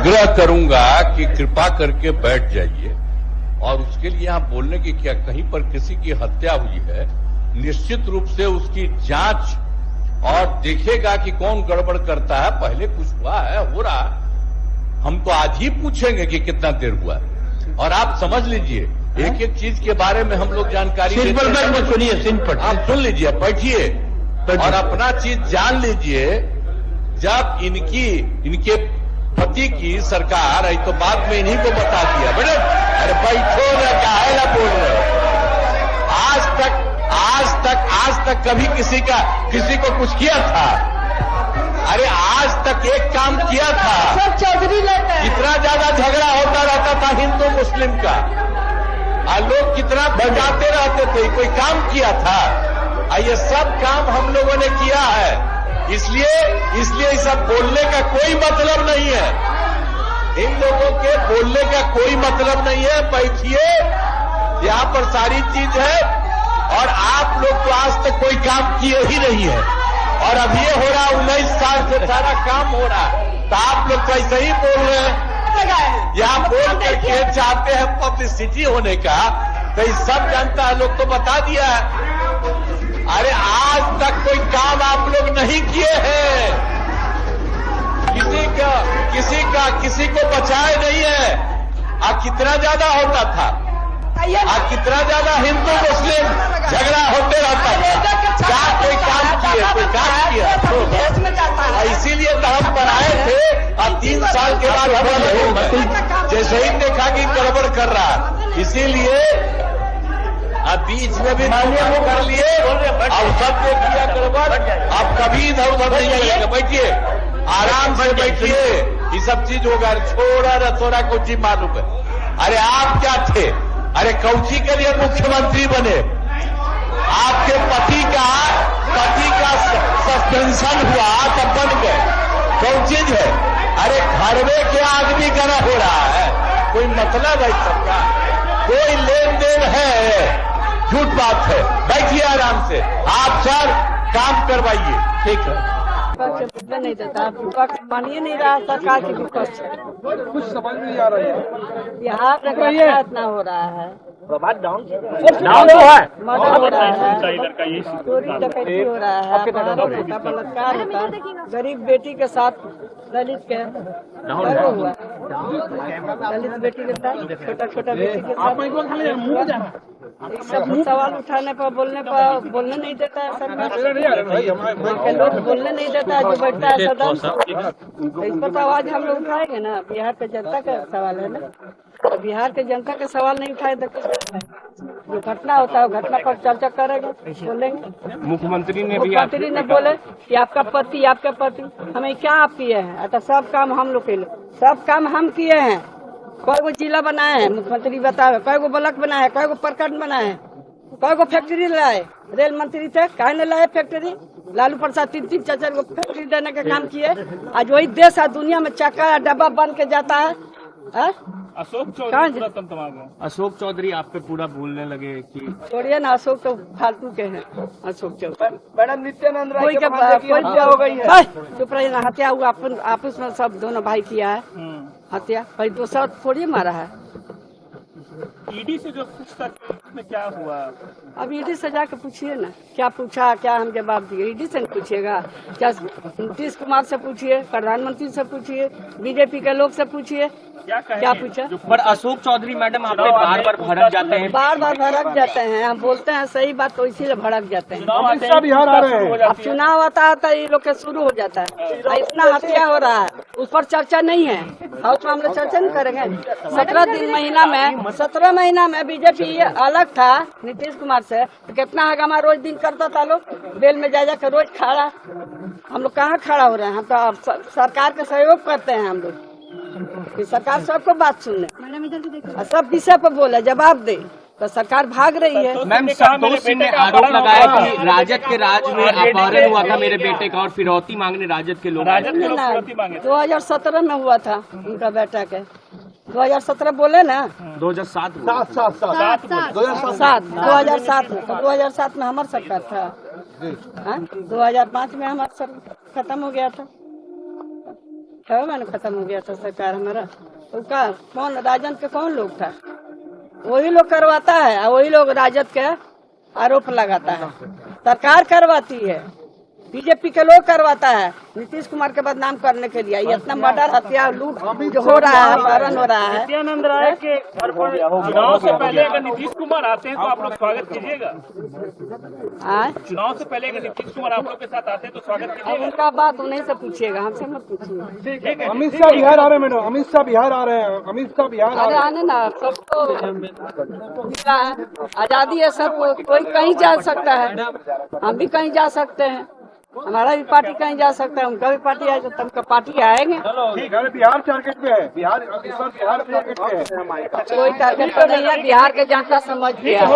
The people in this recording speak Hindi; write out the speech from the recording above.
आग्रह करूंगा कि कृपा करके बैठ जाइए और उसके लिए यहाँ बोलने की क्या, कहीं पर किसी की हत्या हुई है, निश्चित रूप से उसकी जांच और देखेगा कि कौन गड़बड़ करता है। पहले कुछ हुआ है, हो रहा, हम तो आज ही पूछेंगे कि कितना देर हुआ है। और आप समझ लीजिए, एक एक चीज के बारे में हम लोग जानकारी सुनिए, आप सुन लीजिए, बैठिए और अपना चीज जान लीजिए। जब इनके पति की सरकार आई तो बाद में इन्हीं को बता दिया, बेटे अरे बैठो ना, क्या है ना बोल रहे हो। आज तक कभी किसी को कुछ किया था? अरे आज तक एक काम किया था? सब चौधरी लेते हैं। कितना ज्यादा झगड़ा होता रहता था हिंदू मुस्लिम का, और लोग कितना बजाते रहते थे, कोई काम किया था? ये सब काम हम लोगों ने किया है। इसलिए सब बोलने का कोई मतलब नहीं है। इन लोगों के बोलने का कोई मतलब नहीं है। बैठिए, यहाँ पर सारी चीज है और आप लोग तो आज तक कोई काम किए ही नहीं है और अब ये हो रहा, 19 साल से सारा काम हो रहा है, तो आप लोग तो ऐसे ही बोल रहे हैं। यहाँ बोल करके चाहते हैं पब्लिसिटी होने का, तो ये सब जनता है, लोग तो बता दिया है। अरे आज तक कोई काम आप लोग नहीं किए हैं, किसी को बचाए नहीं है। कितना ज्यादा होता था, कितना ज्यादा हिंदू मुस्लिम झगड़ा होते रहता था, क्या कोई काम किया? इसीलिए तो हम बनाए थे और 3 साल के बाद हम जैसे ही देखा कि गड़बड़ कर रहा, इसीलिए अब बीच में भी कर लिए और सब ने किया गड़बड़। अब कभी इधर उधर नहीं जाइएगा, बैठिए आराम से बैठिए, ये सब चीज होगा। छोड़ा न थोड़ा कुछ ही मालूम है। अरे आप क्या थे? अरे कौची के लिए मुख्यमंत्री बने? आपके पति का सस्पेंशन हुआ तब बन गए, कौन चीज है? अरे घर में क्या आदमी गना हो रहा है? कोई मतलब है सबका? कोई लेन देन है? झूठ बात है। बैठिए आराम से, आप सर काम करवाइए, ठीक है। नहीं देता, विपक्ष मानिए नहीं रहा, सरकार के विपक्ष कुछ समझ नहीं आ रहा है। यहाँ पे इतना हो रहा है, डाउन मर्डर हो रहा है, चोरी डकैती हो रहा है, बलात्कार होता है, गरीब बेटी के साथ दलित के हुआ, दलित बेटी के साथ छोटा बेटी के साथ सब सवाल उठाने पर बोलने नहीं देता है सरकार। लोग बोलने नहीं देता है, जो बैठता है सदन, इस पर तो आवाज हम लोग उठाएंगे ना। बिहार के जनता का सवाल है ना, तो बिहार के जनता का सवाल नहीं उठाए तो जो घटना होता है घटना पर चर्चा करेंगे, बोलेंगे। मुख्यमंत्री ने बोले कि आपका पति हमें क्या आप किए हैं? तो सब काम हम लोग के लिए, सब काम हम किए हैं। कोई को जिला बनाए हैं, मुख्यमंत्री बताए, कोई को ब्लॉक बनाए, कोई को प्रखंड बनाए, कोई को फैक्ट्री लाए। रेल मंत्री थे, काहे न लाए फैक्ट्री? लालू प्रसाद 3 4 को फैक्ट्री देने का काम किए। आज वही देश है दुनिया में चक्का डब्बा बन के जाता है। अशोक चौधरी आप पे पूरा बोलने लगे कि छोड़िए ना, अशोक तो फालतू के हैं। अशोक चौधरी मैडम नित्यानंद राय कोई हो गई है, चुप रहिए ना। हत्या हुआ आपस में सब दोनों भाई किया है हत्या, कोई दूसरा थोड़ी मारा है। ईडी से जो पूछताछ में क्या हुआ? अब ईडी से जाके पूछिए ना, क्या पूछा, क्या हम जवाब दिए। ईडी से पूछिएगा क्या? नीतीश कुमार से पूछिए, प्रधानमंत्री से पूछिए, बीजेपी के लोग से पूछिए, क्या पूछा? पर अशोक चौधरी मैडम आप बार भड़क जाते हैं, बार भड़क जाते हैं। हम बोलते हैं सही बात तो इसीलिए भड़क जाते हैं। अब चुनाव आता है तो ये लोग के शुरू हो जाता है। इतना हत्या हो रहा है, उस पर चर्चा नहीं है। हाउस में हम लोग चर्चा नहीं करेंगे। 17 महीना में बीजेपी अलग था नीतीश कुमार से, तो कितना हंगामा रोज दिन करता था। लोग बेल में जा कर रोज खड़ा, हम लोग कहाँ खड़ा हो रहे हैं? हम तो सरकार का सहयोग करते हैं। हम लोग सरकार सबको बात सुन ले, सब विषय पर बोले, जवाब दे, तो सरकार भाग रही है। मैम संतोष सिंह ने आरोप लगाया कि राजद के राज में अपहरण हुआ था मेरे बेटे का और फिरौती मांगने राजद के लोग 2017 में हुआ था उनका बेटा के। 2017 बोले ना, 2007 2007 में, तो 2007 में हमारा सरकार था। 2005 में हमारा खत्म हो गया था। है मैंने खत्म हो गया था सरकार हमारा। तो का कौन राजन के कौन लोग था, वही लोग करवाता है और वही लोग राजद के आरोप लगाता है। सरकार करवाती है, बीजेपी के लोग करवाता है नीतीश कुमार के बदनाम करने के लिए। ये इतना मर्डर, हत्या, लूट जो हो रहा है, अपहरण हो रहा है। नित्यानंद राय के घर पर चुनाव से पहले अगर नीतीश कुमार आते हैं तो आप लोग स्वागत कीजिएगा? चुनाव से पहले अगर नीतीश कुमार आप लोग के साथ आते हैं तो स्वागत अब कीजिएगा? उनका बात उन्हीं से पूछिएगा, हमसे मत पूछिए। अमित शाह बिहार आ रहे हैं मैडम, अमित शाह बिहार आ रहे हैं, अमित शाह बिहार आ अरे रहे हैं। आने ना, सबको मिला है, आजादी है सबको, कोई कहीं जा सकता है, हम भी कहीं जा सकते हैं, हमारा भी पार्टी कहीं जा सकता है, उनका भी पार्टी आएगा, तब का पार्टी आएंगे। ठीक है, बिहार टारगेट पे है, बिहार इस बार बिहार टारगेट पे है। कोई टारगेट तो नहीं है, बिहार के जनता समझ गया।